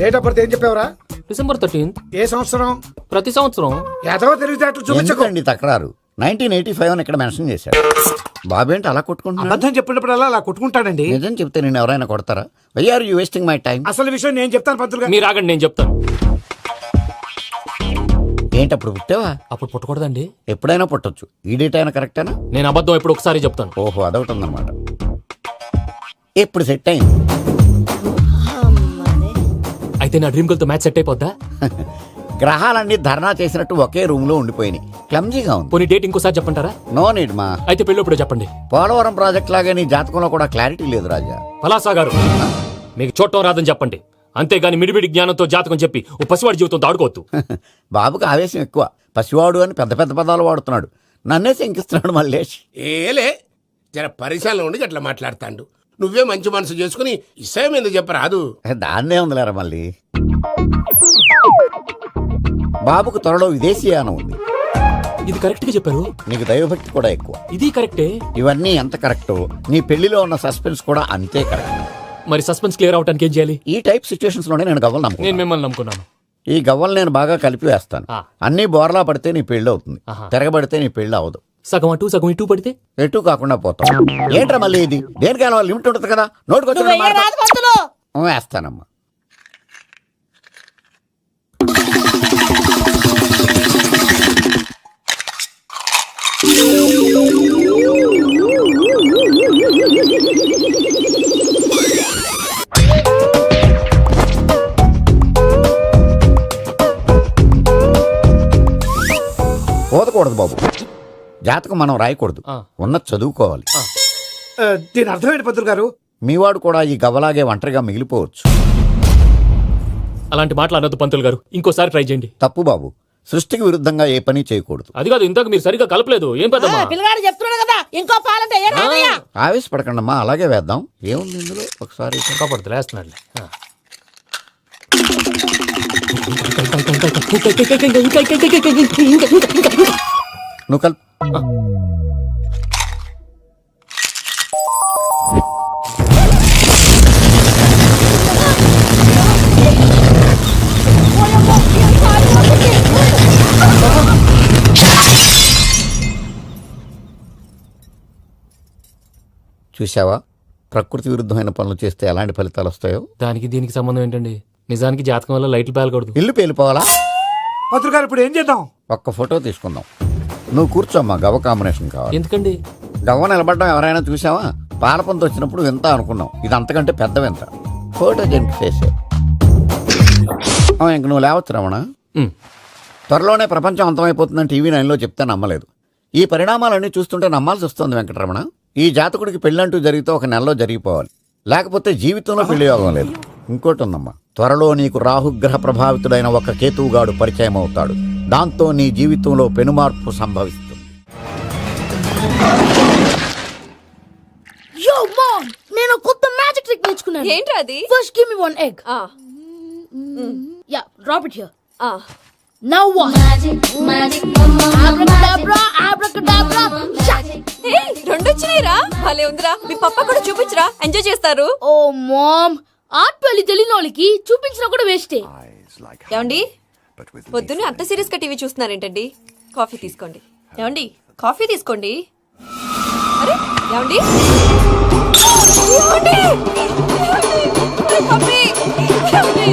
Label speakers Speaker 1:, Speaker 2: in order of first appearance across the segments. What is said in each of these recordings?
Speaker 1: Date of birth ఏం చెప్పావురా?
Speaker 2: December 13th.
Speaker 1: ఏ సంవత్సరం?
Speaker 2: ప్రతి సంవత్సరం.
Speaker 1: ఎదవ తెలివితేటలు చూపించకు.
Speaker 3: ఎందుకండి తక్రారు? 1985 అని ఇక్కడ మెన్షన్ చేశాడు. బాబేంటి అలా కొట్టుకుంటున్నాడు?
Speaker 1: అబద్ధం చెప్పినప్పుడల్లా అలా కొట్టుకుంటాడండి.
Speaker 3: నిజం చెప్తే నేను ఎవరైనా కొడతారా? Why are you wasting my time?
Speaker 1: అసలు విషయం నేను చెప్తాను పంతులు గారు.
Speaker 2: మీరు ఆగండి, నేను చెప్తాను.
Speaker 3: ఏంటి అప్పుడు పుట్టావా?
Speaker 2: అప్పుడు పుట్టకూడదండి.
Speaker 3: ఎప్పుడైనా పుట్టొచ్చు. ఈ డేట్ అయినా కరెక్టేనా?
Speaker 2: నేను అబద్ధం ఎప్పుడు ఒకసారి చెప్తాను.
Speaker 3: ఓహో, అదొకటి ఉందన్నమాట. ఎప్పుడు సెట్ అయింది?
Speaker 2: అయితే నా డ్రీమ్ గర్ల్ తో మ్యాచ్ సెట్ అయిపోద్దా?
Speaker 3: గ్రహాలన్నీ ధర్నా చేసినట్టు ఒకే రూమ్ లో ఉండిపోయినాయి. క్లమ్జీగా ఉంది.
Speaker 2: పోనీ డేట్ ఇంకోసారి చెప్పంటారా?
Speaker 3: నో నీడ్ మా.
Speaker 2: అయితే పెళ్ళప్పుడు చెప్పండి.
Speaker 3: పోలవరం ప్రాజెక్ట్ లాగే నీ జాతకంలో కూడా క్లారిటీ లేదు రాజా.
Speaker 2: పలాసా గారు, మీకు చూడటం రాదని చెప్పండి. అంతేగాని మిడిమిడి జ్ఞానంతో జాతకం చెప్పి ఓ పసివాడి జీవితంతో ఆడుకోవద్దు.
Speaker 3: బాబుకి ఆవేశం ఎక్కువ. పసివాడు అని పెద్ద పెద్ద పదాలు వాడుతున్నాడు. నన్నే శంకిస్తున్నాడు మల్లేష్.
Speaker 4: ఏలే జర పరిశీలన ఉండి అట్లా మాట్లాడతాడు. నువ్వే మంచి మనసు చేసుకుని ఇసేం ఎందుకు చెప్పరాదు?
Speaker 3: దాన్నే ఉందిలేరా మళ్ళీ. బాబుకు త్వరలో విదేశీయానం ఉంది.
Speaker 2: ఇది కరెక్ట్ గా చెప్పారు.
Speaker 3: నీకు దైవభక్తి కూడా ఎక్కువ.
Speaker 2: ఇది కరెక్టే.
Speaker 3: ఇవన్నీ ఎంత కరెక్టో నీ పెళ్లిలో ఉన్న సస్పెన్స్ కూడా అంతే కరెక్ట్.
Speaker 2: మరి సస్పెన్స్ క్లియర్ అవడానికి ఏం చేయాలి?
Speaker 3: ఈ టైప్ సిచ్యువేషన్స్ లోనే నేను గవ్వలు
Speaker 2: నేను
Speaker 3: నమ్ముకున్నాను.
Speaker 2: మిమ్మల్ని నమ్ముకున్నాను.
Speaker 3: ఈ గవ్వలు నేను బాగా కలిపి వేస్తాను. అన్ని బోర్లా పడితే నీ పెళ్లి అవుతుంది. తిరగబడితే నీ పెళ్లి అవదు.
Speaker 2: సగం అటు సగం ఇటు పడితే
Speaker 3: ఎటు కాకుండా పోతాం. ఏంట్రా మళ్ళీ ఇది? దేనికైనా లిమిట్ ఉంటుంది కదా. నోటుకొచ్చి వేస్తానమ్మా. పోదకూడదు బాబు. జాతకం మనం రాయకూడదు, ఉన్నది చదువుకోవాలి.
Speaker 1: దీని అర్థమైంది పంతులు గారు.
Speaker 3: మీవాడు కూడా ఈ గవ్వలాగే ఒంటరిగా మిగిలిపోవచ్చు.
Speaker 2: అలాంటి మాటలు అనొద్దు పంతులు గారు. ఇంకోసారి ట్రై చేయండి.
Speaker 3: తప్పు బాబు. సృష్టికి విరుద్ధంగా ఏ పని చేయకూడదు.
Speaker 2: అది కాదు, ఇంతకు మీరు సరిగ్గా కలపలేదు. ఏం పెద్దమ్మా?
Speaker 5: పిల్లగాడు చెప్తున్నాడు కదా, ఇంకో పాలంటే
Speaker 3: ఆవేశపడకండమ్మా, అలాగే వేద్దాం. ఏముంది ఇందులో? ఒకసారి
Speaker 2: కాపాడుతు లేస్తున్నాడు.
Speaker 3: నువ్వు కల్. చూసావా, ప్రకృతి విరుద్ధమైన పనులు చేస్తే ఎలాంటి ఫలితాలు వస్తాయో.
Speaker 2: దానికి దీనికి సంబంధం ఏంటండి? నిజానికి జాతకం వల్ల లైట్లు పేలకూడదు.
Speaker 3: ఇల్లు పేలిపోవాలా?
Speaker 1: పంతులు గారు ఇప్పుడు ఏం చేద్దాం?
Speaker 3: ఒక్క ఫోటో తీసుకుందాం. నువ్వు కూర్చోమ్మా. గవ్వ కాంబినేషన్ కావాలి.
Speaker 2: ఎందుకండి?
Speaker 3: గవ్వ నిలబడడం ఎవరైనా చూసావా? పాలపంత వచ్చినప్పుడు వింత అనుకున్నాం. ఇది అంతకంటే పెద్ద వింత. ఫోటో జంప్ చేసే ఇంక నువ్వు లేవచ్చు రమణ. త్వరలోనే ప్రపంచం అంతమైపోతుందని టీవీ 9లో చెప్తే నమ్మలేదు. ఈ పరిణామాలన్నీ చూస్తుంటే నమ్మాల్సి వస్తుంది వెంకటరమణ. ఈ జాతకుడికి పెళ్ళంటూ జరిగితే ఒక నెలలో జరిగిపోవాలి, లేకపోతే జీవితంలో పెళ్లి యోగం లేదు. ఇంకోటి ఉందమ్మా, త్వరలో నీకు రాహుగ్రహ ప్రభావితుడైన ఒక కేతువుగాడు పరిచయం అవుతాడు. దాంతో నీ జీవితంలో పెనుమార్పు సంభవిస్తుంది.
Speaker 5: యో మామ్, నేను కొత్త మ్యాజిక్ ట్రిక్ నేర్చుకున్నాను.
Speaker 6: ఏంట్రా అది?
Speaker 5: First give me one egg. Yeah, drop it here. Now what? అబ్రాకడాబ్రా, అబ్రాకడాబ్రా.
Speaker 6: ఏయ్, రెండు వచ్చినాయిరా. భలే ఉందిరా. మీ పప్ప కూడా చూపించరా, ఎంజాయ్ చేస్తారు.
Speaker 5: ఓ మామ్, ఆర్ట్ పెళ్లి తెలియని వాళ్ళకి చూపించినా కూడా వేస్టే.
Speaker 6: ఏమండి, పొద్దున్నే అంత సీరియస్ గా టీవీ చూస్తున్నారేంటండి? కాఫీ తీసుకోండి. ఏమండి, కాఫీ తీసుకోండి. అరే ఏమండి, ఏమండి? పప్పి, ఏమండి?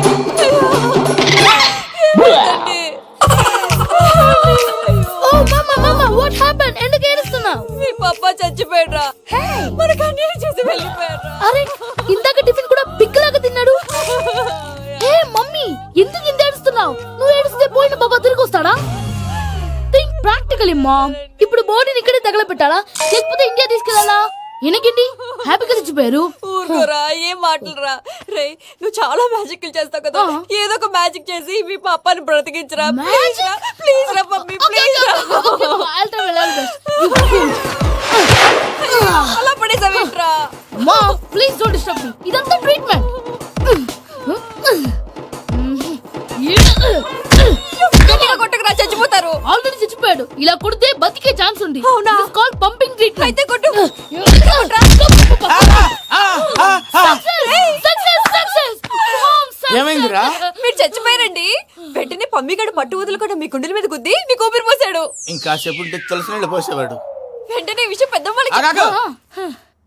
Speaker 5: ఓ మమ్మ మమ్మ, వాట్ హ్యాపెండ్? ఎందుకు ఏడుస్తున్నావు?
Speaker 6: మీ పప్ప చచ్చిపోయాడ్రా. మనకు అన్యాయం చేసి వెళ్ళిపోయాడ్రా.
Speaker 5: అరే, ఇందాక టిఫిన్ కూడా పిక్కలాగా తిన్నాడు. హే మమ్మీ, ఎందుకు ఇంత ఏడుస్తున్నావు? నువ్వు ఏడిస్తే పోయిన బాబా తిరిగి వస్తాడా? Think practically mom. ఇప్పుడు బాడీని ఇక్కడే తగలబెట్టాలా, లేకపోతే ఇండియా తీసుకెళ్లాలా? ఎనకండి హ్యాపీగా చచ్చిపోయారు.
Speaker 6: ఊరుకోరా, ఏం మాటలురా. రే, నువ్వు చాలా మ్యాజిక్ చేస్తావు కదా, ఏదో ఒక మ్యాజిక్ చేసి మీ పాపాని బ్రతికించరా. ప్లీజ్ రా మమ్మీ, ప్లీజ్ రా. అలా పడేసావేంట్రా?
Speaker 5: మా ప్లీజ్ డోంట్ డిస్టర్బ్ మీ. ఇదంతా ట్రీట్మెంట్.
Speaker 6: కొట్టకరా, చచ్చిపోతారు.
Speaker 5: ఆల్రెడీ చచ్చిపోయాడు. ఇలా కొడితే బతికే ఛాన్స్ ఉంది.
Speaker 6: అవునా?
Speaker 5: Call pumping treatment.
Speaker 6: అయితే కొట్టు.
Speaker 5: Success success success. మామ్
Speaker 7: ఏమైందిరా?
Speaker 6: మీరు చచ్చిపోయారండి. వెంటనే పమ్మిగాడు పట్టు వదులుకుండా మీ కుండల మీద గుద్ది మీకు ఊపిరి పోసాడు.
Speaker 7: ఇంకా సేపు ఉంటే తులసి నీళ్ళు పోసేవాడు.
Speaker 6: వెంటనే ఈ విషయం పెద్దవాళ్ళకి
Speaker 7: ఆగాగు.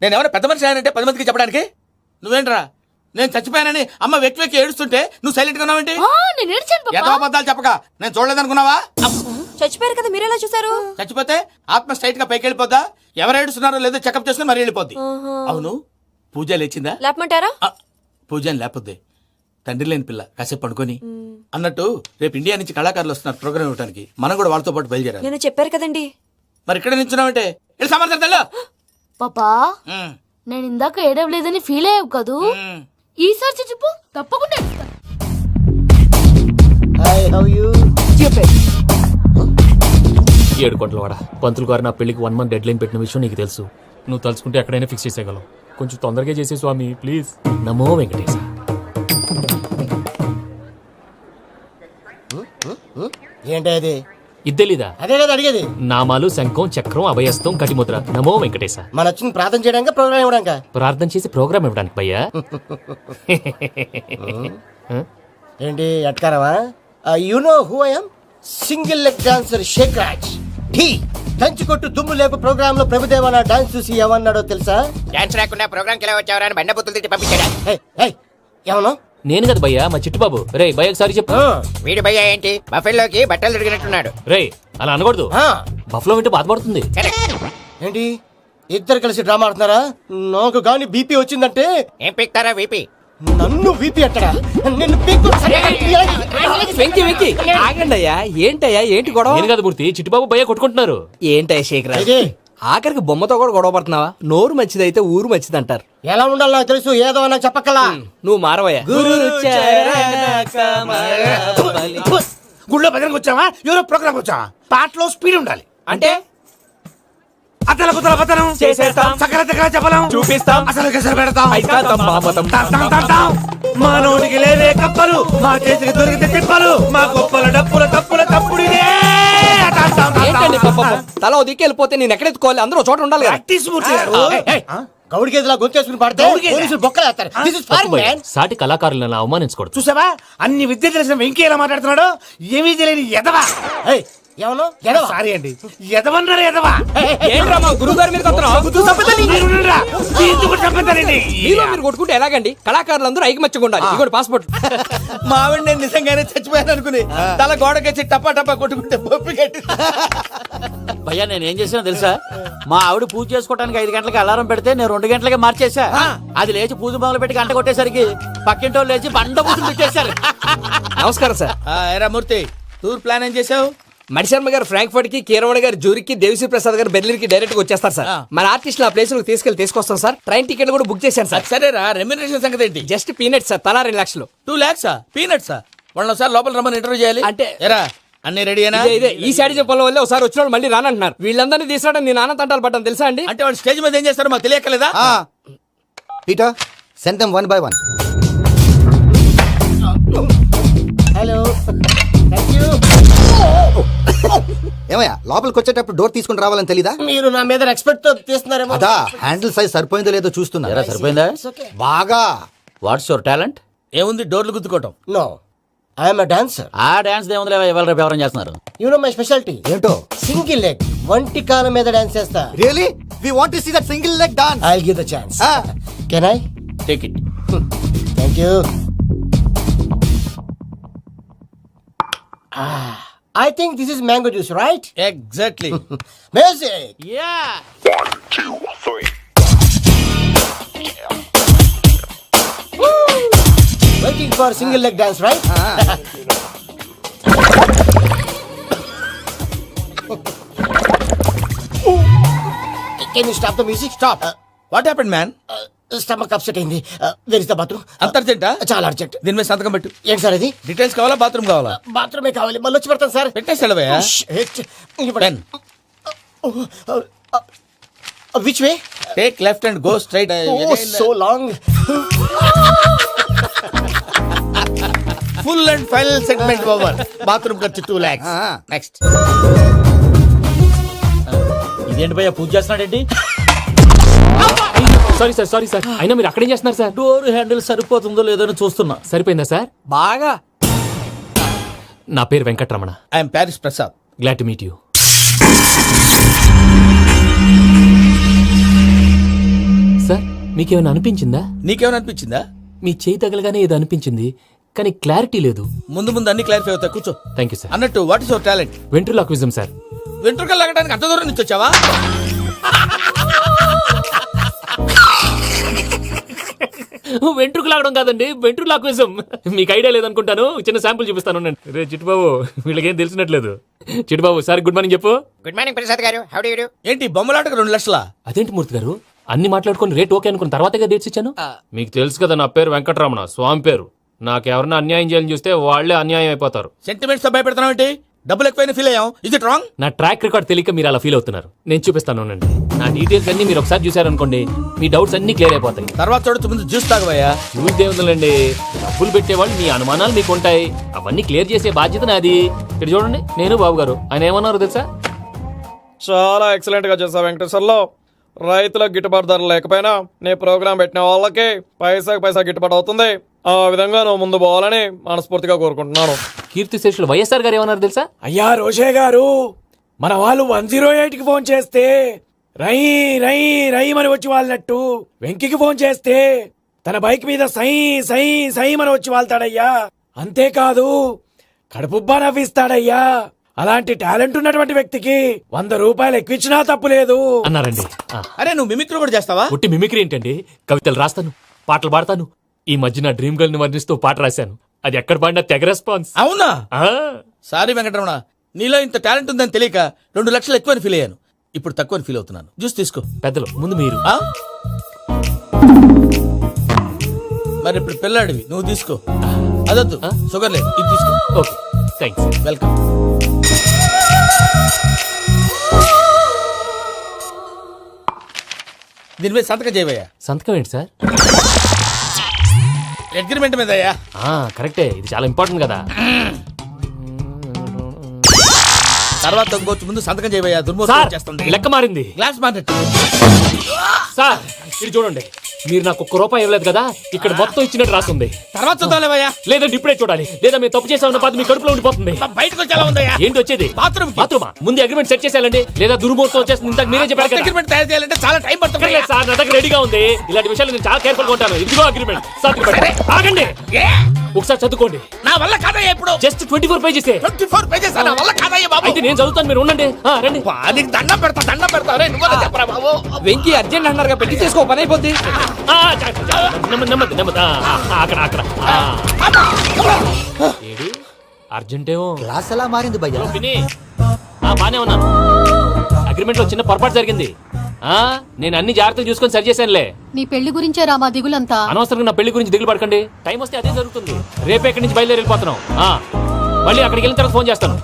Speaker 7: నేను ఎవరైనా పెద్ద మనిషి ఆయనంటే 10 మందికి చెప్పడానికి? నువ్వేంట్రా నేను చచ్చిపోయానని అమ్మ వెక్కి వెక్కి ఏడుస్తుంటే నువ్వు సైలెంట్ గా ఉన్నావేంటి?
Speaker 5: నేను ఏడ్చాను పాపా.
Speaker 7: ఎంతో అబద్ధాలు చెప్పక నేను చూడలేదనుకున్నావా?
Speaker 6: చచ్చిపోయారు కదా మీరెలా చూసారు?
Speaker 7: చచ్చిపోతే ఆత్మ స్ట్రైట్ గా పైకి వెళ్ళిపోద్దా? ఎవరు ఏడుస్తున్నారో లేదో చెకప్ చేసుకుని మరీ వెళ్ళిపోద్ది. అవును పూజ లేచిందా?
Speaker 6: లేపమంటారా?
Speaker 7: పూజ అని లేకపోద్ది. తండ్రి లేని పిల్ల కాసేపు పడుకొని అన్నట్టు రేపు ఇండియా నుంచి కళాకారులు వస్తున్నారు ప్రోగ్రామ్ ఇవ్వడానికి. మనం కూడా వాళ్ళతో పాటు బయలుదేరాలి.
Speaker 6: నేను చెప్పారు కదండి.
Speaker 7: మరి ఇక్కడ నిల్చున్నావంటే వెళ్ళి సమాధానం
Speaker 5: పాపా నేను ఇందాక ఏడవలేదని ఫీల్ అయ్యావు కదూ. ఈసారి చచ్చిపో తప్పకుండా ఏడుస్తా.
Speaker 2: ఏడు కోట్ల వాడ పంతులు గారు నా పెళ్లికి 1 month డెడ్ లైన్ పెట్టిన విషయం నీకు తెలుసు. నువ్వు తలుచుకుంటే ఎక్కడైనా ఫిక్స్ చేసేయగలవు. కొంచెం తొందరగా చేసే స్వామి ప్లీజ్. నమో వెంకటేశ.
Speaker 8: ఏంటి అది?
Speaker 2: ఇది తెలీదా?
Speaker 8: అదే కదా అడిగేది.
Speaker 2: నామాలు శంఖం చక్రం అభయస్తం కటిముద్ర. నమో వెంకటేశ.
Speaker 8: మన వచ్చింది ప్రార్థన చేయడానికి ప్రోగ్రామ్ ఇవ్వడానికి.
Speaker 2: ప్రార్థన చేసి ప్రోగ్రామ్ ఇవ్వడానికి భయ్యా.
Speaker 8: ఏంటి ఎట్కారవా? You know who I am? Single leg dancer Sheikh Raj. టీ దంచి కొట్టు దుమ్ము లేపు ప్రోగ్రామ్ లో ప్రభుదేవ నా డాన్స్ చూసి ఏమన్నాడో తెలుసా?
Speaker 3: డాన్స్ రాకుండా ప్రోగ్రామ్కి ఎలా వచ్చావరా అని బండ బుద్ధులు తిట్టి పంపించాడా?
Speaker 8: ఏమన్నా?
Speaker 2: నేను కదా భయ్యా మా చిట్టుబాబు. రే భయ్య ఒకసారి చెప్పు.
Speaker 3: వీడి భయ్య ఏంటి బఫెల్లోకి బట్టలు తిరిగినట్టున్నాడు.
Speaker 2: రే అలా అనకూడదు. బఫ్లో వింటే బాధపడుతుంది.
Speaker 8: ఏంటి ఇద్దరు కలిసి డ్రామా ఆడుతున్నారా? నాకు గాని బీపీ వచ్చిందంటే
Speaker 3: ఏం పీక్తారా వీపీ?
Speaker 8: నన్ను బీపీ అట్టడా? నిన్ను
Speaker 9: వెంకి వెంకి ఆగండి అయ్యా. ఏంటయ్యా ఏంటి గొడవ?
Speaker 2: నేను కదా మూర్తి చిట్టుబాబు భయ్య కొట్టుకుంటున్నారు.
Speaker 9: ఏంటయ్యా శేఖర్ ఆఖరికి బొమ్మతో కూడా గొడవ పడుతున్నావా? నోరు మంచిదైతే ఊరు మంచిది అంటారు.
Speaker 8: ఎలా ఉండాలో నాకు తెలుసు, ఏదో నాకు చెప్పక్కలా.
Speaker 9: నువ్వు మారవయ్యా.
Speaker 1: గుళ్ళో భజనకు వచ్చావా? ఎవరో ప్రోగ్రామ్ వచ్చావా? పాటలో స్పీడ్ ఉండాలి.
Speaker 9: అంటే
Speaker 1: అతల కుతల పతనం
Speaker 9: చేసేస్తాం.
Speaker 1: సకల దగ్గర చెప్పలేం.
Speaker 9: చూపిస్తాం.
Speaker 1: అసలు గసలు పెడతాం.
Speaker 9: అయితాం బాపతం.
Speaker 1: మా నోటికి లేవే కప్పలు, మా చేతికి దొరికితే తిప్పలు, మా గొప్పల డప్పుల తప్పుల తప్పుడిదే.
Speaker 9: ఏంటండి పాపం? తల ఓ దిక్కు వెళ్ళిపోతే నేను ఎక్కడెత్తుకోవాలి? అందరూ ఒక చోట ఉండాలి కదా.
Speaker 1: ప్రాక్టీస్ మూర్తి గారు.
Speaker 8: గౌడి గేదెలా గొంతేసుకుని పాడితే పోలీసులు బొక్కలేస్తారు. This is
Speaker 2: తప్పు
Speaker 8: foreign,
Speaker 2: భయ్యా.
Speaker 8: man.
Speaker 2: సాటి కళాకారులను అలా అవమానించకూడదు.
Speaker 1: చూసావా అన్ని విద్య తెలిసిన వెంకీ ఎలా మాట్లాడుతున్నాడు? ఏమీ తెలియని ఎదవా.
Speaker 8: ఏమను?
Speaker 1: సారీ అండి, ఎదవన్నారు ఎదవా.
Speaker 9: ఏంట్రా మా గురువు గారి మీద
Speaker 1: మీరుండురా. దీంతో కూడా చంపుతారండి.
Speaker 9: మీలో మీరు కొట్టుకుంటే ఎలాగండి? కళాకారులందరూ ఐకమత్యంగా ఉండాలి. ఇదిగోటి పాస్పోర్ట్.
Speaker 7: మావిడ నేను నిజంగానే చచ్చిపోయాను అనుకుని తల గోడకొచ్చి టపా టపా కొట్టుకుంటే బొప్పి కట్టి.
Speaker 10: భయ్యా నేను ఏం చేసినా తెలుసా? మా ఆవిడ పూజ చేసుకోవడానికి 5 గంటలకి అలారం పెడితే నేను 2 గంటలకి మార్చేసా. అది లేచి పూజ మొదలు పెట్టి గంట కొట్టేసరికి పక్కింటి వాళ్ళు లేచి బండ పూజలు పెట్టేశారు.
Speaker 9: నమస్కారం సార్.
Speaker 7: ఏరా మూర్తి టూర్ ప్లాన్ ఏం చేసావు?
Speaker 9: మణిశర్మ గారు ఫ్రాంక్ఫర్ట్ కి, కీరవాణ గారు జూరికి, దేవిశ్రీ ప్రసాద్ గారు బెర్లిన్ కి డైరెక్ట్ గా వచ్చేస్తారు సార్. మన ఆర్టిస్ట్ ఆ ప్లేస్ తీసుకొస్తాం సార్. ట్రైన్ టికెట్ కూడా బుక్ చేశాను సార్.
Speaker 7: సరేరా రెమ్యూనరేషన్ సంగతి ఏంటి?
Speaker 9: Just peanut sir. తలా 2 లక్షలు.
Speaker 7: 2 lakhs పీనట్సా? వాళ్ళని ఒకసారి లోపల రమ్మని ఇంటర్వ్యూ చేయాలి.
Speaker 9: అంటే
Speaker 7: ఎరా అన్ని రెడీ అయినా?
Speaker 9: ఇదే ఈ సాడి చెప్పడం వల్ల ఒకసారి వచ్చిన వాళ్ళు మళ్ళీ రానంటున్నారు. వీళ్ళందరినీ తీసుకురావడం నేను నాన్న తంటాలు పడ్డాను తెలుసా అండి.
Speaker 7: అంటే వాళ్ళు స్టేజ్ మీద ఏం చేస్తారో మాకు తెలియకలేదా?
Speaker 3: Peter send them 1 by 1.
Speaker 8: Hello thank you.
Speaker 3: ఏమయ్యా లోపలికి వచ్చేటప్పుడు డోర్ తీసుకుని రావాలని తెలీదా?
Speaker 8: మీరు నా మీద ఎక్స్పెక్ట్ తో తీస్తున్నారేమో.
Speaker 3: అదా హ్యాండిల్ సైజ్ సరిపోయిందో లేదో చూస్తున్నా.
Speaker 10: సరిపోయిందా?
Speaker 3: బాగా.
Speaker 10: What's your talent?
Speaker 7: ఏముంది డోర్లు గుద్దుకోవటం.
Speaker 8: No I'm dancer.
Speaker 10: ఆ డాన్స్ దేవుందిలే ఇవాళ రేపు ఎవరైనా చేస్తున్నారు.
Speaker 8: యు నో మై స్పెషాలిటీ
Speaker 3: ఏంటో?
Speaker 8: సింగిల్ లెగ్ వంటి కాలం మీద డాన్స్ చేస్తా.
Speaker 3: Really we want to see that single leg dance.
Speaker 8: I will give the chance. Can I?
Speaker 10: Take it.
Speaker 8: Thank you. I think this is mango juice, right?
Speaker 7: Exactly.
Speaker 8: Music.
Speaker 10: Yeah.
Speaker 8: Waiting for single leg dance, right? Can you stop the music?
Speaker 7: Stop. What happened man?
Speaker 8: Stomach upset అయింది. Where is the bathroom?
Speaker 7: అంత అర్జెంటా?
Speaker 8: చాలా urgent.
Speaker 7: దీని మీద సంతకం పెట్టు.
Speaker 8: ఏంటి sir ఇది?
Speaker 7: డీటెయిల్స్ కావాలా బాత్రూమ్ కావాలా?
Speaker 8: బాత్రూమే కావాలి. మళ్ళీ వచ్చి పెడతాను సార్.
Speaker 7: పెట్టేసి వెళ్ళవయ్యా. Pen.
Speaker 8: Which way?
Speaker 7: Take left and go straight.
Speaker 8: Oh, so long.
Speaker 7: Full and final segment over. Bathroom ఖర్చు 2 lakhs. నెక్స్ట్.
Speaker 10: ఇదేంటి భయ్యా పూజ చేస్తున్నాడేంటి?
Speaker 2: సారీ సార్ సారీ సార్ అయినా మీరు అక్కడేం చేస్తున్నారు సార్?
Speaker 10: డోర్ హ్యాండిల్ సరిపోతుందో లేదో అని చూస్తున్నా.
Speaker 2: సరిపోయిందా సార్?
Speaker 9: బాగా.
Speaker 2: నా పేరు Venkatramana.
Speaker 7: I'm Paris Prasad.
Speaker 2: Glad to meet you. Sir మీకేమైనా అనిపించిందా?
Speaker 7: నీకేమైనా అనిపించిందా?
Speaker 2: మీ చేయి తగలగానే ఏదో అనిపించింది కానీ క్లారిటీ లేదు.
Speaker 7: ముందు ముందు అన్ని క్లారిఫై అవుతాయి, కూర్చో.
Speaker 2: Thank you sir.
Speaker 7: అన్నట్టు what is your talent?
Speaker 2: Ventriloquism sir.
Speaker 7: వెంట్రుకలు లాగడానికి అంత దూరం నుంచి వచ్చావా?
Speaker 2: వెంట్రుకు లాగడం కాదండి, వెంట్రులాక్విజం. మీకు ఐడియా లేదనుకుంటాను, చిన్న శాంపుల్ చూపిస్తాను. రే చిట్టుబాబు, వీళ్ళకేం తెలిసినట్లేదు. చిట్టుబాబు సార్ గుడ్ మార్నింగ్ చెప్పు.
Speaker 8: Good morning Prasad garu. How do you do?
Speaker 7: ఏంటి బొమ్మలాటకు 2 లక్షలా?
Speaker 2: అదేంటి మూర్తి గారు, అన్ని మాట్లాడుకుని రేట్ ఓకే అనుకున్న తర్వాతగా డేట్స్ ఇచ్చాను. మీకు తెలుసు కదా నా పేరు వెంకటరమణ, స్వామి పేరు. నాకెవరన్నా అన్యాయం చేయాలని చూస్తే వాళ్లే అన్యాయం అయిపోతారు.
Speaker 7: సెంటిమెంట్స్ తో భయపెడతావు ఏంటి? డబ్బులు ఎక్కువైనా ఫీల్ అయ్యాం. Is it wrong?
Speaker 2: నా ట్రాక్ రికార్డ్ తెలియక మీరు అలా ఫీల్ అవుతున్నారు. నేను చూపిస్తాను ఉండండి. నా డీటెయిల్స్ అన్ని మీరు ఒకసారి చూసారనుకోండి, మీ డౌట్స్ అన్ని క్లియర్ అయిపోతాయి.
Speaker 7: తర్వాత చూడొచ్చు, ముందు జ్యూస్ తాగవయ్యా.
Speaker 2: చూస్తే ఉందండి, డబ్బులు పెట్టేవాళ్ళు మీ అనుమానాలు మీకు ఉంటాయి, అవన్నీ క్లియర్ చేసే బాధ్యత నాది. ఇక్కడ చూడండి, నేను బాబు గారు. ఆయన ఏమన్నారు తెలుసా?
Speaker 11: చాలా ఎక్సలెంట్ గా చేసావు వెంకటేశ్వర్లో. రైతులకు గిట్టుబాటు ధర లేకపోయినా నీ ప్రోగ్రాం పెట్టిన వాళ్ళకి పైసాకి పైసా గిట్టుబాటు అవుతుంది. ఆ విధంగా నువ్వు ముందు పోవాలని మనస్ఫూర్తిగా కోరుకుంటున్నాను.
Speaker 2: కీర్తి శేషులు వైఎస్ఆర్ గారు ఏమన్నారు తెలుసా?
Speaker 1: అయ్యా రోషే గారు, మన వాళ్ళు 108కి ఫోన్ చేస్తే రై రై రై అని వచ్చి వాళ్ళనట్టు, వెంకికి ఫోన్ చేస్తే తన బైక్ మీద సై సై సై అని వచ్చి వాళ్తాడయ్యా. అంతేకాదు కడుపుబ్బా నవ్విస్తాడయ్యా. అలాంటి టాలెంట్ ఉన్నటువంటి వ్యక్తికి 100 రూపాయలు ఎక్కువచ్చినా తప్పు లేదు
Speaker 2: అన్నారండి.
Speaker 7: అరే నువ్వు మిమిక్రీ కూడా చేస్తావా?
Speaker 2: ఒట్టి మిమిక్రీ ఏంటండి, కవితలు రాస్తాను, పాటలు పాడతాను. ఈ మధ్య నా డ్రీమ్ గర్ల్ ని వర్ణిస్తూ పాట రాశాను, అది ఎక్కడ పాడినా తెగ రెస్పాన్స్.
Speaker 7: అవునా?
Speaker 2: ఆ,
Speaker 7: సారీ వెంకటరమణ, నీలో ఇంత టాలెంట్ ఉందని తెలియక 2 లక్షలు ఎక్కువని ఫీల్ అయ్యాను. ఇప్పుడు తక్కువని ఫీల్ అవుతున్నాను. జ్యూస్ తీసుకో.
Speaker 2: పెద్దలు ముందు మీరు.
Speaker 7: ఆ? మరి ఇప్పుడు పిల్లాడివి, నువ్వు తీసుకో. అదొద్దు, షుగర్ లేదు, ఇది తీసుకో.
Speaker 2: Okay thanks.
Speaker 7: వెల్కమ్. దీని మీద సంతకం చేయవయ్యా.
Speaker 2: సంతకం ఏంటి సార్?
Speaker 7: అగ్రిమెంట్ మీద అయ్యా.
Speaker 2: కరెక్టే, ఇది చాలా ఇంపార్టెంట్ కదా.
Speaker 7: తర్వాత ఇంకొచ్చి ముందు సంతకం చేయవయ్యా.
Speaker 2: సార్
Speaker 7: దుర్మోహం చేస్తుంది.
Speaker 2: లెక్క మారింది.
Speaker 7: Glass market.
Speaker 2: సార్ ఇది చూడండి, మీరు నాకు 1 రూపాయి ఇవ్వలేదు కదా, ఇక్కడ మొత్తం ఇచ్చినట్టు రాస్తుంది.
Speaker 7: తర్వాత చూద్దాంలేవయ్యా.
Speaker 2: లేదంటే ఇప్పుడే చూడాలి, లేదా మేము తప్పు చేసామన్న బాధ మీ కడుపులో ఉండిపోతుంది.
Speaker 7: బయటకు వచ్చేలా ఉందయ్యా.
Speaker 2: ఏంటి వచ్చేది?
Speaker 7: బాత్రూమ్.
Speaker 2: బాత్రూమా? ముందు అగ్రిమెంట్ సెట్ చేసేయాలండి, లేదా దుర్మూర్తం వచ్చేస్తుంది. ఇంతకు మీరే చెప్పారు కదా.
Speaker 7: అగ్రిమెంట్ తయారు చేయాలంటే చాలా టైం పడుతుంది.
Speaker 2: లేదు సార్, నా దగ్గర రెడీగా ఉంది. ఇలాంటి విషయాలు నేను చాలా కేర్ఫుల్ గా ఉంటాను. ఇదిగో అగ్రిమెంట్. ఆగండి, ఒకసారి చదువుకోండి.
Speaker 7: నా వల్ల కాదయ్యా. ఇప్పుడు
Speaker 2: జస్ట్ 24 పేజెస్.
Speaker 7: 24 పేజెస్ నా వల్ల కాదయ్యా బాబు.
Speaker 2: అయితే నేను చదువుతాను, మీరు ఉండండి. రండి.
Speaker 7: నీకు దండం పెడతా. రే నువ్వు చెప్పరా బాబు.
Speaker 9: వెంకీ అర్జెంట్ అన్నారుగా, పెట్టి చేసుకో, పని అయిపోద్ది.
Speaker 2: నెమ్మది. అక్కడ ఏడి అర్జెంటేమో.
Speaker 8: క్లాస్ ఎలా మారింది భయ్యా?
Speaker 2: విని బానే ఉన్నాను. అగ్రిమెంట్ లో చిన్న పొరపాటు జరిగింది. నేను అన్ని జాగ్రత్తలు చూసుకొని సరి చేశానులే.
Speaker 6: నీ పెళ్లి గురించే రామా దిగులంతా.
Speaker 2: అనవసరంగా నా పెళ్లి గురించి దిగులు పడకండి. టైం వస్తే అదే జరుగుతుంది. రేపే ఇక్కడి నుంచి బయలుదేరి వెళ్ళిపోతున్నాం. మళ్ళీ అక్కడికి వెళ్ళిన తర్వాత ఫోన్ చేస్తాను.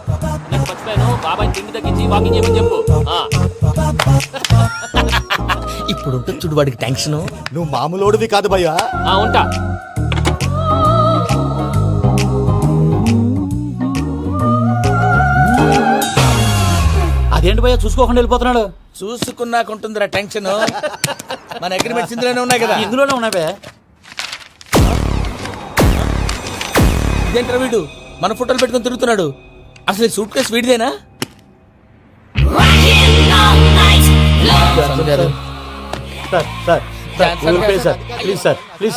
Speaker 2: నాకు మర్చిపోయాను, బాబాయ్ తిండి తగ్గించి వాకింగ్ చేయమని చెప్పు.
Speaker 7: ఇప్పుడు ఉంటుంది చూడు వాడికి టెన్షన్.
Speaker 8: నువ్వు మామూలోడివి కాదు భయ్యా.
Speaker 2: ఉంటా.
Speaker 10: అదేంటి భయ్యా చూసుకోకుండా వెళ్ళిపోతున్నాడు?
Speaker 7: చూసుకున్నాకుంటుందిరా టెన్షన్. మన అగ్రిమెంట్స్ ఇందులోనే ఉన్నాయి కదా.
Speaker 10: ఇందులోనే ఉన్నాయి భయ్యా.
Speaker 7: ఇదేంట్రా వీడు మన ఫోటోలు పెట్టుకొని తిరుగుతున్నాడు? అసలు సూట్ కేసు వీడిదేనా?
Speaker 10: ప్లీజ్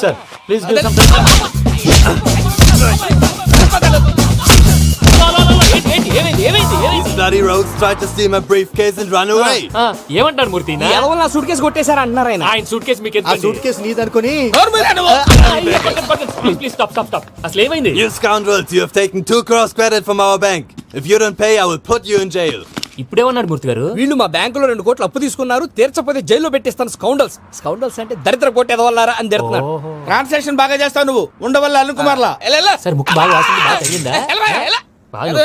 Speaker 2: ఏమంటారు మూర్తి?
Speaker 9: నా సూట్ కేసు కొట్టేశారు అంటున్నారు ఆయన.
Speaker 2: ఆయన సూట్ కేసు మీకు
Speaker 8: సూట్ కేసు నీదనుకుని.
Speaker 2: Please stop. అసలు ఏమైంది?
Speaker 1: You scoundrels, you have taken 2 crores credit from our bank. If you don't pay, I will put you in jail.
Speaker 2: ఇప్పుడేమన్నాడు మూర్తి గారు?
Speaker 9: వీళ్ళు మా బ్యాంకులో 2 కోట్లు అప్పు తీసుకున్నారు, తీర్చకపోతే జైల్లో పెట్టిస్తాను. స్కౌండల్స్ అంటే దరిద్ర కోట ఎదవల్లారా అని తిడుతున్నారు.
Speaker 7: ట్రాన్సాక్షన్ బాగా చేస్తావు నువ్వు. ఉండవల్ల అరుణ్ కుమార్లా.
Speaker 2: సార్ ముక్కు బాగా వాసింది, బాగా తగ్గిందా?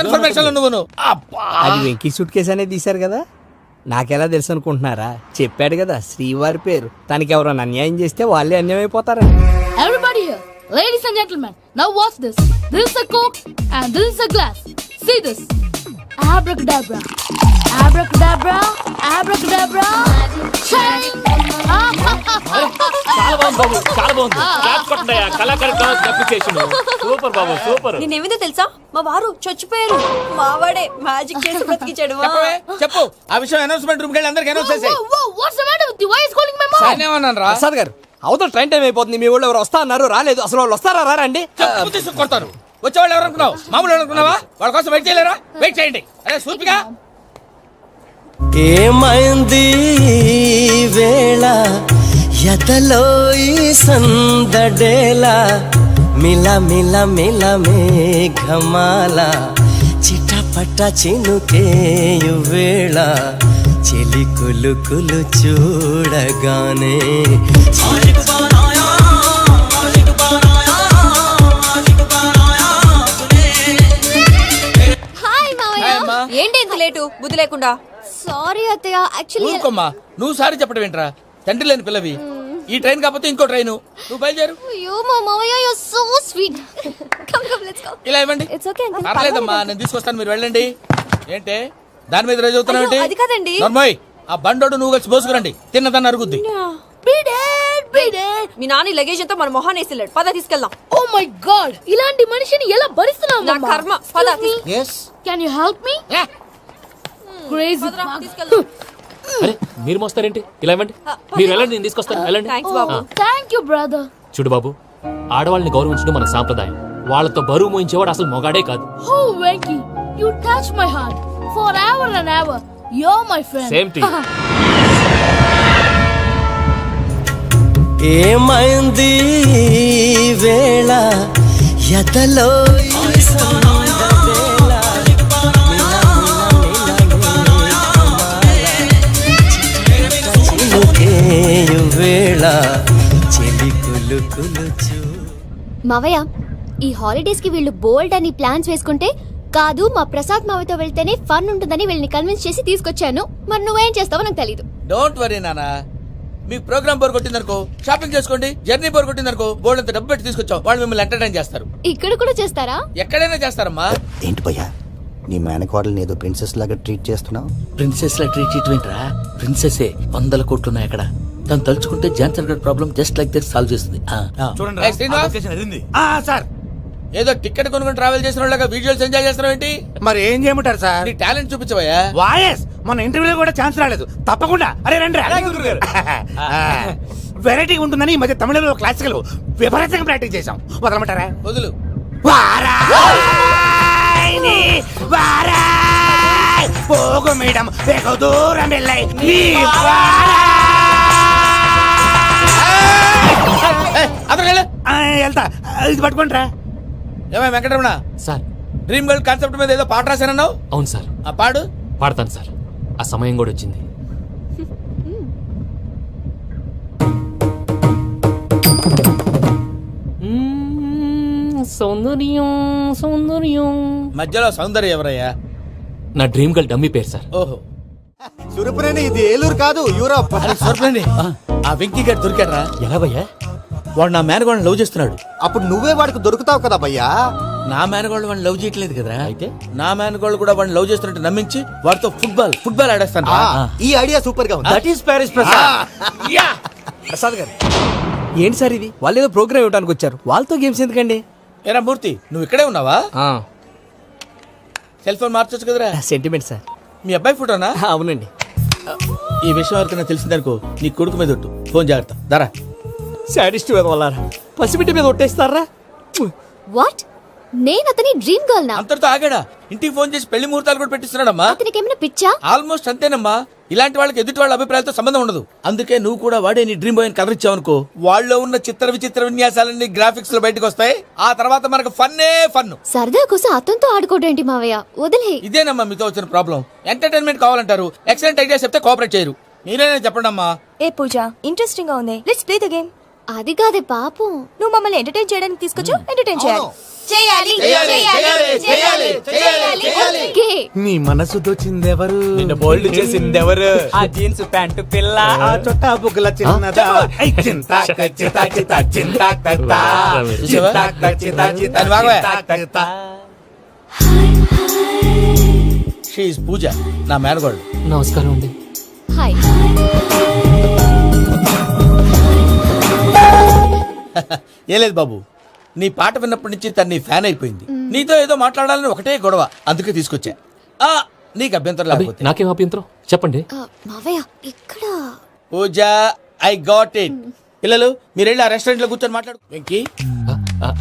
Speaker 7: ఇన్ఫర్మేషన్ నువ్వు.
Speaker 9: అది వెంకీ సూట్ కేసు అనేది తీశారు కదా, నాకెలా తెలుసు అనుకుంటున్నారా? చెప్పాడు కదా శ్రీవారి పేరు. తనకి ఎవరైనా అన్యాయం చేస్తే వాళ్ళే అన్యాయం అయిపోతారా?
Speaker 5: Everybody here, ladies and gentlemen, now watch this. This is a Coke and this is a glass. See this. Abracadabra. Abracadabra, abracadabra.
Speaker 2: చాలా బాగుంది బాబు, చాలా బాగుంది. క్లాప్స్ కొట్టండి, కళాకారు అప్రిసియేషన్. సూపర్ బాబు, సూపర్.
Speaker 6: నేనేమిందో తెలుసా మా వారు చచ్చిపోయారు. మావాడే మ్యాజిక్ చేసి బ్రతికించాడు.
Speaker 7: చెప్పు ఆ విషయం అనౌన్స్మెంట్ రూమ్ కెళ్ళి అందరికి అనౌన్స్ చేసేయ్.
Speaker 5: What's the matter with you? Why is calling my mom?
Speaker 7: నేనేమన్నాను రా?
Speaker 9: ప్రసాద్ గారు అవతల ట్రైన్ టైం అయిపోతుంది. మీ ఊళ్ళో ఎవరు వస్తా అన్నారు, రాలేదు. అసలు వాళ్ళు వస్తారా రారా అండి?
Speaker 7: చెప్పు తీసుకు కొడతారు. వచ్చేవాళ్ళు ఎవరు అనుకున్నావు? మామూలు అనుకున్నావా? వాళ్ళ కోసం వెయిట్ చేయలేరా? వెయిట్ చేయండి. అరే సూపిగా
Speaker 8: ఏమైంది వేళ ఎదలో ఈ సందడేల మిల మిల మిల మేఘమాల చిటపట చినుకేయు వేళ చెలి కులు కులు చూడగానే
Speaker 6: ఏంటి ఇంత లేటు బుద్ధి లేకుండా?
Speaker 5: Sorry, Ataya. Actually,
Speaker 7: ఊరుకోమ్మా. నువ్వు సారి చెప్పడం ఏంట్రా? తండ్రి లేని పిల్లవి. ఈ ట్రైన్ కాకపోతే ఇంకో ట్రైన్. నువ్వు బయలుదేరు.
Speaker 5: you, Mama, you're so sweet. Come, let's go.
Speaker 7: ఇలా ఇవ్వండి.
Speaker 5: It's okay.
Speaker 7: పర్లేదమ్మా, నేను తీసుకొస్తాను, మీరు వెళ్ళండి. ఏంటే దాని మీద రోజు అవుతున్నావు ఏంటి?
Speaker 6: అది కాదండి.
Speaker 7: నర్మోయ్, ఆ బండోడు నువ్వు కలిసి పోసుకురండి. తిన్నదాన్ని అరుగుద్ది.
Speaker 5: Beat it.
Speaker 6: Me Nani luggage అంతా మన మొహాన్ని వేసిల్లాడు. పద తీసుకెళ్దాం.
Speaker 5: Oh my God. ఇలాంటి మనిషిని ఎలా భరిస్తున్నావు?
Speaker 6: నా కర్మ. పద
Speaker 5: Can you help me? Crazy.
Speaker 6: తీసుకెళ్దాం.
Speaker 2: అరే మీరు మోస్తారేంటి? ఇలా ఇవ్వండి, మీరు వెళ్ళండి, నేను తీసుకొస్తాను. వెళ్ళండి.
Speaker 6: Thanks Babu.
Speaker 5: Thank you, brother.
Speaker 2: చూడు బాబు, ఆడవాళ్ళని గౌరవించడం మన సాంప్రదాయం. వాళ్ళతో బరువు మోయించేవాడు అసలు మొగాడే కాదు.
Speaker 5: Oh, Venky, you touch my heart forever and ever. You're my friend.
Speaker 2: Same to you.
Speaker 8: ఏమైంది వేళ ఎదలో ఈ సందడేల చినుకేయు వేళ చెలి కులు కులు చూ
Speaker 5: మావయ్య, ఈ హాలిడేస్ కి వీళ్ళు బోల్డ్ అని ప్లాన్స్ వేసుకుంటే కాదు మా ప్రసాద్ మావయ్యతో వెళ్తేనే ఫన్ ఉంటుందని వీళ్ళని కన్విన్స్ చేసి తీసుకొచ్చాను. మరి నువ్వేం చేస్తావో నాకు తెలీదు.
Speaker 7: డోంట్ వరీ నానా. మీ ప్రోగ్రామ్ బోర్ కొట్టిందనుకో షాపింగ్ చేసుకోండి. జర్నీ బోర్ కొట్టిందనుకో బోర్డు అంత డబ్బు పెట్టి తీసుకొచ్చాం. వాళ్ళు మిమ్మల్ని ఎంటర్టైన్ చేస్తారు.
Speaker 5: ఇక్కడ కూడా చేస్తారా?
Speaker 7: ఎక్కడైనా చేస్తారమ్మా.
Speaker 8: ఏంటి భయ్యా, నీ మేనకోడల్ని ఏదో ప్రిన్సెస్ లాగా ట్రీట్ చేస్తున్నావు?
Speaker 10: ప్రిన్సెస్ లా ట్రీట్ చేయటమేంట్రా? ప్రిన్సెస్ 100 కోట్లు ఉన్నాయి అక్కడ. తను తలుచుకుంటే జాన్సన్ గడ్ problem just like that solve చేస్తుంది.
Speaker 7: ఏయ్, శ్రీనివాస్.
Speaker 8: సార్,
Speaker 7: ఏదో టికెట్ కొనుక్కొని ట్రావెల్ చేసిన వాళ్ళగా వీడియోస్ ఎంజాయ్ చేస్తున్నావు ఏంటి?
Speaker 8: మరి ఏం చేయమంటారు సార్?
Speaker 7: నీ టాలెంట్ చూపించవయ్యా.
Speaker 8: వాయస్ మన ఇంటర్వ్యూలో కూడా ఛాన్స్ రాలేదు. తప్పకుండా అరే రండి. వెరైటీ ఉంటుందని ఈ మధ్య తమిళలో క్లాసికల్ విపరీతంగా ప్రాక్టీస్ చేశాం. వదలమంటారా?
Speaker 7: వదులు.
Speaker 8: పోగు మేడం వెగు దూరం వెళ్ళై వెళ్తా. ఇది పట్టుకుంటారా?
Speaker 7: ఏమై Venkataramana,
Speaker 2: sir,
Speaker 7: dream girl concept మీద ఏదో పాట రాశానన్నావు.
Speaker 2: అవును సార్.
Speaker 7: ఆ పాడు.
Speaker 2: పాడతాను సార్, ఆ సమయం కూడా వచ్చింది. సౌందర్యం సౌందర్యం.
Speaker 7: మధ్యలో సౌందర్య ఎవరయ్యా?
Speaker 2: నా డ్రీమ్ గర్ల్ డమ్మీ పేరు సార్.
Speaker 7: ఓహో,
Speaker 8: సురపురేని ఇది ఏలూరు కాదు, యూరోప్.
Speaker 7: అది సూపర్లేండి. ఆ వెంకీ గారు దొరికాడరా?
Speaker 10: ఎలా భయ్యా?
Speaker 7: వాడు నా మేనగోళ్ళని లవ్ చేస్తున్నాడు.
Speaker 8: అప్పుడు నువ్వే వాడికి దొరుకుతావు కదా భయ్యా.
Speaker 7: నా మేనగోళ్ళు వాడిని లవ్ చేయట్లేదు కదరా. అయితే నా మేనగోళ్ళు కూడా వాడిని లవ్ చేస్తున్నట్టు నమ్మించి వాడితో ఫుట్బాల్ ఆడేస్తాను.
Speaker 8: ఈ ఐడియా సూపర్ గా ఉంది.
Speaker 10: That is Paris Prasad.
Speaker 9: Prasad గారు ఏంటి సార్ ఇది? వాళ్ళు ఏదో ప్రోగ్రామ్ ఇవ్వడానికి వచ్చారు, వాళ్ళతో గేమ్స్ ఎందుకండి?
Speaker 7: ఏరా మూర్తి, నువ్వు ఇక్కడే ఉన్నావా? సెల్ ఫోన్ మార్చొచ్చు కదరా.
Speaker 9: Sentiment sir.
Speaker 7: మీ అబ్బాయి ఫోటోనా?
Speaker 9: అవునండి.
Speaker 7: ఈ విషయం ఎవరికైనా తెలిసిందనుకో నీ కొడుకు మీద ఒట్టు. ఫోన్ జాగ్రత్త. దరా
Speaker 9: సాడిస్ట్ వాళ్ళారా, పసిబిడ్డ మీద ఒట్టేస్తారా?
Speaker 5: వాట్? నేను అతని డ్రీమ్ గర్ల్ నా?
Speaker 7: అంతటితో ఆగాడా? ఇంటికి ఫోన్ చేసి పెళ్లి ముహూర్తాలు కూడా పెట్టిస్తున్నాడమ్మా.
Speaker 5: అతనికి ఏమైనా పిచ్చా?
Speaker 7: ఆల్మోస్ట్ అంతేనమ్మా. ఇలాంటి వాళ్ళకి ఎదుటి వాళ్ళ అభిప్రాయాలతో సంబంధం ఉండదు. అందుకే నువ్వు కూడా వాడే నీ డ్రీమ్ బాయ్ కలర్ ఇచ్చావనుకో, వాళ్ళలో ఉన్న చిత్ర విచిత్ర విన్యాసాలన్నీ గ్రాఫిక్స్ లో బయటకు వస్తాయి. ఆ తర్వాత మనకు ఫన్నే ఫన్.
Speaker 5: సరదా కోసం అతనితో ఆడుకోవడం ఏంటి మావయ్య? వదిలే.
Speaker 7: ఇదేనమ్మా మీతో వచ్చిన ప్రాబ్లం. ఎంటర్టైన్మెంట్ కావాలంటారు, ఎక్సలెంట్ ఐడియా చెప్తే కోఆపరేట్ చేయరు. మీరేనా చెప్పండి అమ్మా.
Speaker 6: ఏ పూజ, ఇంట్రెస్టింగ్ గా ఉంది. Let's play the game.
Speaker 5: అది కాదే పాపం.
Speaker 6: నువ్వు మమ్మల్ని ఎంటర్టైన్ చేయడానికి తీసుకొచ్చు. ఎంటర్టైన్ చేయాలి.
Speaker 5: ఓకే.
Speaker 8: నీ మనసు దోచిందెవరు?
Speaker 9: నిన్ను బోల్డ్ చేసిందెవరు? ఆ జీన్స్ ప్యాంటు పిల్ల,
Speaker 8: ఆ చొట్టా బుగ్గల చిన్నదా.
Speaker 7: చూసావా? దాన్ని బాగా షీఈ్ పూజ, నా మేనగోళ్ళు.
Speaker 2: నమస్కారం అండి.
Speaker 5: హాయ్.
Speaker 7: ఏ లేదు బాబు, నీ పాట విన్నప్పటి నుంచి తను నీ ఫ్యాన్ అయిపోయింది. నీతో ఏదో మాట్లాడాలని ఒకటే గొడవ, అందుకే తీసుకొచ్చా. నీకు అభ్యంతరం
Speaker 2: అబ్బే,
Speaker 7: లేకపోతే.
Speaker 2: నాకేం అభ్యంతరం చెప్పండి.
Speaker 5: మావయ్య ఇక్కడ
Speaker 7: పూజ, ఐ గాట్ ఇట్. పిల్లలు మీరు వెళ్ళి ఆ రెస్టారెంట్ లో కూర్చొని మాట్లాడు. వెంకీ,
Speaker 2: ఆ,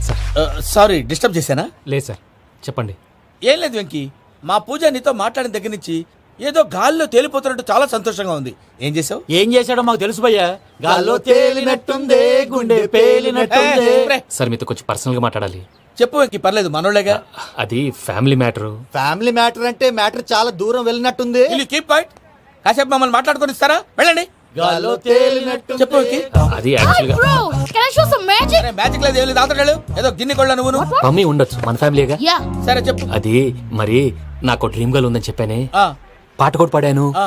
Speaker 2: సార్
Speaker 7: సారీ డిస్టర్బ్ చేశానా?
Speaker 2: లేదు సార్ చెప్పండి.
Speaker 7: ఏం లేదు వెంకీ, మా పూజ నీతో మాట్లాడిన దగ్గర నుంచి ఏదో గాల్లో తేలిపోతున్నట్టు చాలా సంతోషంగా ఉంది. ఏం చేసావు?
Speaker 10: ఏం చేశాడో మాకు తెలుసు భయ్యా. గాల్లో తేలినట్టుందే, గుండె పేలినట్టుందే.
Speaker 2: సార్ మీతో కొంచెం పర్సనల్ గా మాట్లాడాలి.
Speaker 7: చెప్పు వెంకీ, పర్లేదు మనోళ్ళేగా.
Speaker 2: అది ఫ్యామిలీ మ్యాటరు.
Speaker 8: ఫ్యామిలీ మ్యాటర్ అంటే మ్యాటర్ చాలా దూరం వెళ్ళినట్టుంది.
Speaker 7: Keep quiet. కాసేపు మమ్మల్ని మాట్లాడుకొని ఇస్తారా? వెళ్ళండి.
Speaker 10: గాల్లో తేలినట్టు
Speaker 7: చెప్పు వెంకీ.
Speaker 2: అది యాక్చువల్ గా
Speaker 5: bro can I show some magic?
Speaker 7: Magic లేదు, ఏం లేదు. ఆతడాడు ఏదో గిన్నె కొళ్ళ నువ్వు.
Speaker 2: మమ్మీ ఉండొచ్చు, మన ఫ్యామిలీగా.
Speaker 5: యా.
Speaker 7: సరే చెప్పు.
Speaker 2: అది మరి నాకు డ్రీమ్ గర్ల్ ఉందని చెప్పానే,
Speaker 7: ఆ,
Speaker 2: పాట కూడా పాడాను.
Speaker 7: ఆ.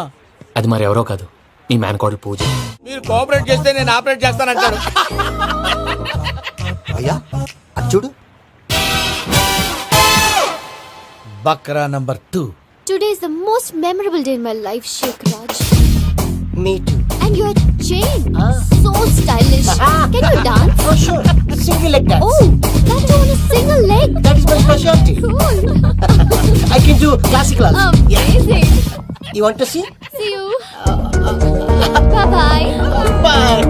Speaker 2: అది మరి ఎవరో కాదు, మీ మేనకోడలు పూజ.
Speaker 7: మీరు కోఆపరేట్ చేస్తే నేను ఆపరేట్ చేస్తానంటాడు.
Speaker 8: అయ్యా అది చూడు.
Speaker 7: Bakra number 2.
Speaker 5: Today is the most memorable day in my life, Sheikh Raj.
Speaker 8: Me two.
Speaker 5: And your chain, so stylish. Can you dance?
Speaker 8: Oh sure. Single leg dance.
Speaker 5: Oh, that too on a single leg.
Speaker 8: That is my specialty.
Speaker 5: Cool.
Speaker 8: I can do classical also.
Speaker 5: Amazing.
Speaker 8: You want to see?
Speaker 5: See you. Bye bye.
Speaker 8: Bye.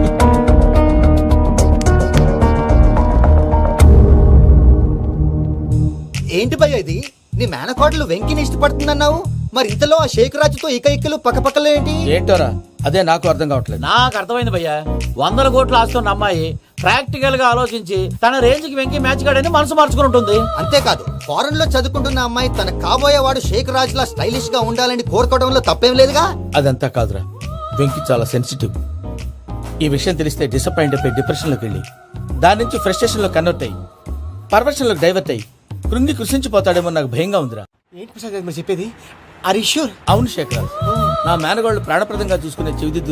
Speaker 8: ఏంటి భయ్య ఇది? నీ మేనకోడలు వెంకిని ఇష్టపడుతుందన్నావు, మరి ఇంతలో ఆ షేక్ రాజుతో ఇకలు పక్కపక్కలు ఏంటి?
Speaker 7: ఏంటోరా, అదే నాకు అర్థం కావట్లేదు.
Speaker 10: నాకు అర్థమైంది భయ్యా. 100 కోట్లు ఆస్తున్న అమ్మాయి ప్రాక్టికల్ గా ఆలోచించి తన రేంజ్ కి వెంకి మ్యాచ్ కాడని మనసు మార్చుకుని ఉంటుంది.
Speaker 8: అంతేకాదు, ఫారెన్ లో చదువుకుంటున్న అమ్మాయి తన కాబోయేవాడు షేక్ రాజ్ లా స్టైలిష్ గా ఉండాలని కోరుకోవడంలో తప్పేం లేదుగా.
Speaker 7: అదంతా కాదురా, వెంకి చాలా సెన్సిటివ్. ఈ విషయం తెలిస్తే డిసప్పాయింట్ అయిపోయి డిప్రెషన్ లోకి వెళ్ళి దాని నుంచి ఫ్రస్ట్రేషన్ లో కన్వర్ట్ అయ్యి పర్వర్షన్ లోకి డైవర్ట్ అయ్యి కృంగి కృషించిపోతాడేమో నాకు భయంగా ఉందిరా.
Speaker 8: ఏంటి ప్రసాద్ గారు మీరు చెప్పేది? Are you sure?
Speaker 7: అవును శేఖర్, నా మేనగోళ్ళు ప్రాణప్రదంగా చూసుకునే చెవిదిద్దు